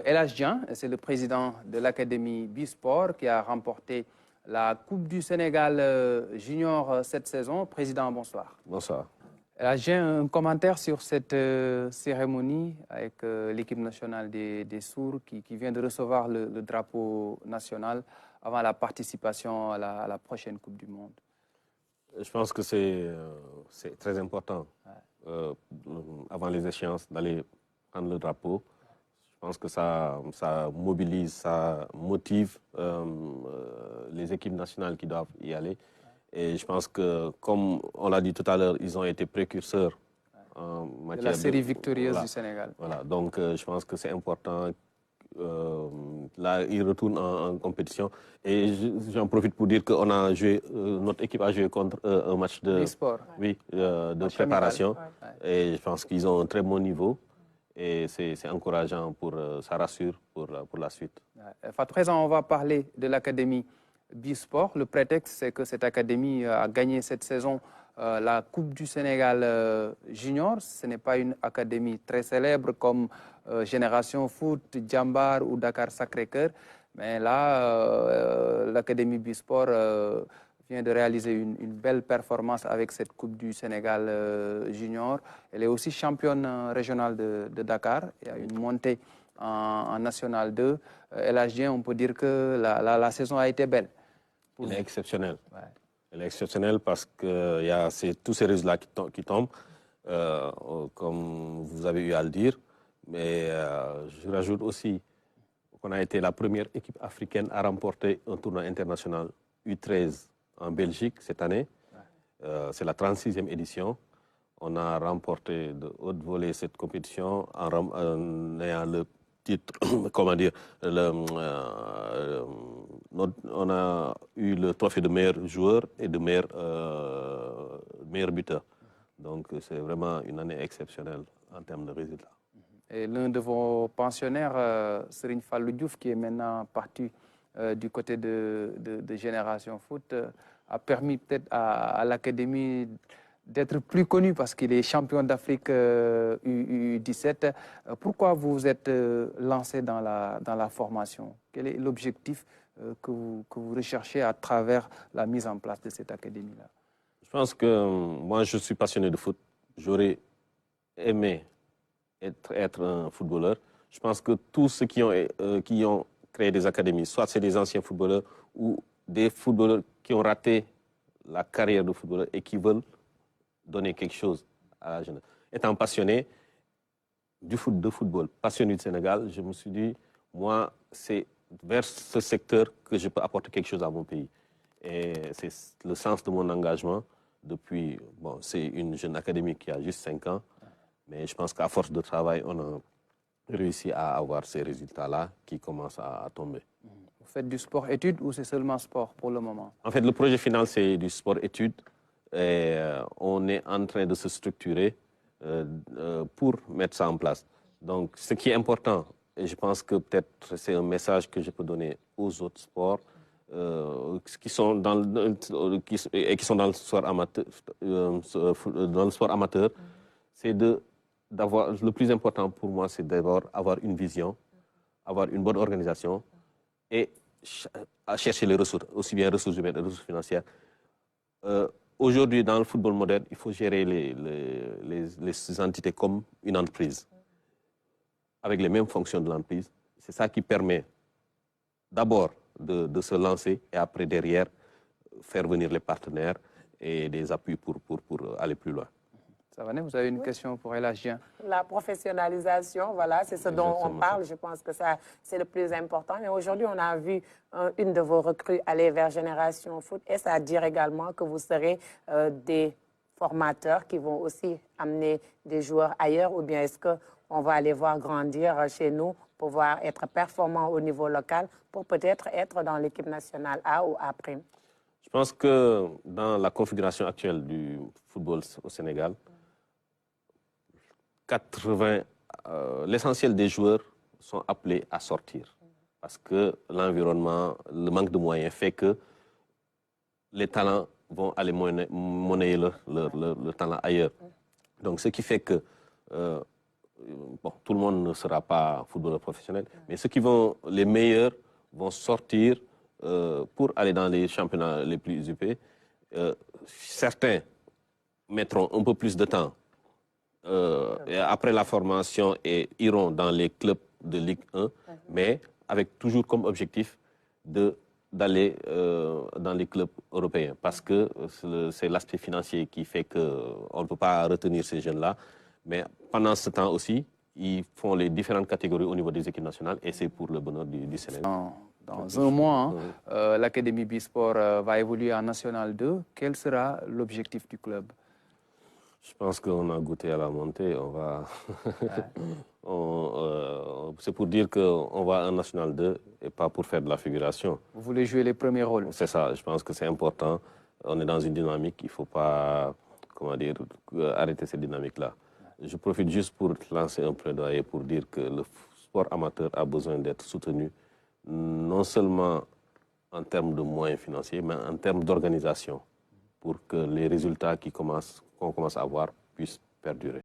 El Hadj Dieng, c'est le président de l'Académie Bisport qui a remporté la Coupe du Sénégal junior cette saison. Président, bonsoir. Bonsoir. J'ai un commentaire sur cette cérémonie avec l'équipe nationale des sourds qui vient de recevoir le drapeau national avant la participation à la prochaine Coupe du Monde. Je pense que c'est très important, avant les échéances, d'aller prendre le drapeau. Je pense que ça mobilise, ça motive les équipes nationales qui doivent y aller. Et je pense que, comme on l'a dit tout à l'heure, ils ont été précurseurs en matière de la série victorieuse du Sénégal. Voilà, donc je pense que c'est important. Là, ils retournent en compétition. Et j'en profite pour dire que notre équipe a joué contre un match de préparation. Et je pense qu'ils ont un très bon niveau. Et c'est encourageant, ça rassure pour la suite. À présent, on va parler de l'Académie Bisport. Le prétexte, c'est que cette académie a gagné cette saison la Coupe du Sénégal junior. Ce n'est pas une académie très célèbre comme Génération Foot, Djambar ou Dakar Sacré-Cœur. Mais là, l'Académie Bisport vient de réaliser une belle performance avec cette Coupe du Sénégal junior. Elle est aussi championne régionale de Dakar. Il y a une montée en National 2. El Hadj Dieng, on peut dire que la saison a été belle. Elle est exceptionnelle. Ouais. Elle est exceptionnelle parce qu'il y a tous ces résultats qui tombent, comme vous avez eu à le dire. Mais je rajoute aussi qu'on a été la première équipe africaine à remporter un tournoi international U13 en Belgique cette année. C'est la 36e édition. On a remporté de haute volée cette compétition en ayant le titre, comment dire, on a eu le trophée de meilleur joueur et de meilleur buteur. Donc c'est vraiment une année exceptionnelle en termes de résultats. Et l'un de vos pensionnaires, Serigne Fallou Diouf, qui est maintenant parti du côté de Génération Foot, a permis peut-être à l'Académie d'être plus connu parce qu'il est champion d'Afrique U17. Pourquoi vous vous êtes lancé dans la formation? Quel est l'objectif que vous recherchez à travers la mise en place de cette académie-là? Je pense que moi, je suis passionné de foot. J'aurais aimé être un footballeur. Je pense que tous ceux qui ont créé des académies, soit c'est des anciens footballeurs ou des footballeurs qui ont raté la carrière de footballeur et qui veulent donner quelque chose à la jeunesse. Étant passionné de football, passionné du Sénégal, je me suis dit, moi, c'est vers ce secteur que je peux apporter quelque chose à mon pays. Et c'est le sens de mon engagement depuis, bon, c'est une jeune académie qui a juste 5 ans, mais je pense qu'à force de travail, on a réussi à avoir ces résultats-là qui commencent à tomber. Vous faites du sport-études ou c'est seulement sport pour le moment? En fait, le projet final, c'est du sport-études. Et on est en train de se structurer pour mettre ça en place. Donc, ce qui est important, et je pense que peut-être c'est un message que je peux donner aux autres sports qui sont dans le sport amateur, c'est d'avoir, le plus important pour moi, c'est d'abord avoir une vision, avoir une bonne organisation et à chercher les ressources, aussi bien ressources humaines que ressources financières. Aujourd'hui, dans le football moderne, il faut gérer les entités comme une entreprise, avec les mêmes fonctions de l'entreprise. C'est ça qui permet d'abord de se lancer et après, derrière, faire venir les partenaires et des appuis pour aller plus loin. Savané, vous avez une question pour El Hadj Dieng? La professionnalisation, voilà, c'est ce dont on parle. Je pense que ça, c'est le plus important. Mais aujourd'hui, on a vu une de vos recrues aller vers Génération Foot. Et ça dire également que vous serez des formateurs qui vont aussi amener des joueurs ailleurs, ou bien est-ce qu'on va aller voir grandir chez nous, pouvoir être performant au niveau local pour peut-être être dans l'équipe nationale A ou A'? Je pense que dans la configuration actuelle du football au Sénégal, l'essentiel des joueurs sont appelés à sortir parce que l'environnement, le manque de moyens fait que les talents vont aller monnayer leur talent ailleurs. Donc, ce qui fait que bon, tout le monde ne sera pas footballeur professionnel, mais les meilleurs vont sortir pour aller dans les championnats les plus huppés. Certains mettront un peu plus de temps et après la formation et iront dans les clubs de Ligue 1, mais avec toujours comme objectif d'aller dans les clubs européens, parce que c'est l'aspect financier qui fait qu'on ne peut pas retenir ces jeunes-là. Mais pendant ce temps aussi, ils font les différentes catégories au niveau des équipes nationales et c'est pour le bonheur du Sénégal. Dans un mois, l'Académie Bisport va évoluer en National 2. Quel sera l'objectif du club? Je pense qu'on a goûté à la montée. C'est pour dire qu'on va en National 2 et pas pour faire de la figuration. Vous voulez jouer les premiers rôles? C'est ça, je pense que c'est important. On est dans une dynamique, il ne faut pas arrêter cette dynamique-là. Je profite juste pour lancer un plaidoyer pour dire que le sport amateur a besoin d'être soutenu, non seulement en termes de moyens financiers, mais en termes d'organisation, pour que les résultats qu'on commence à avoir puissent perdurer.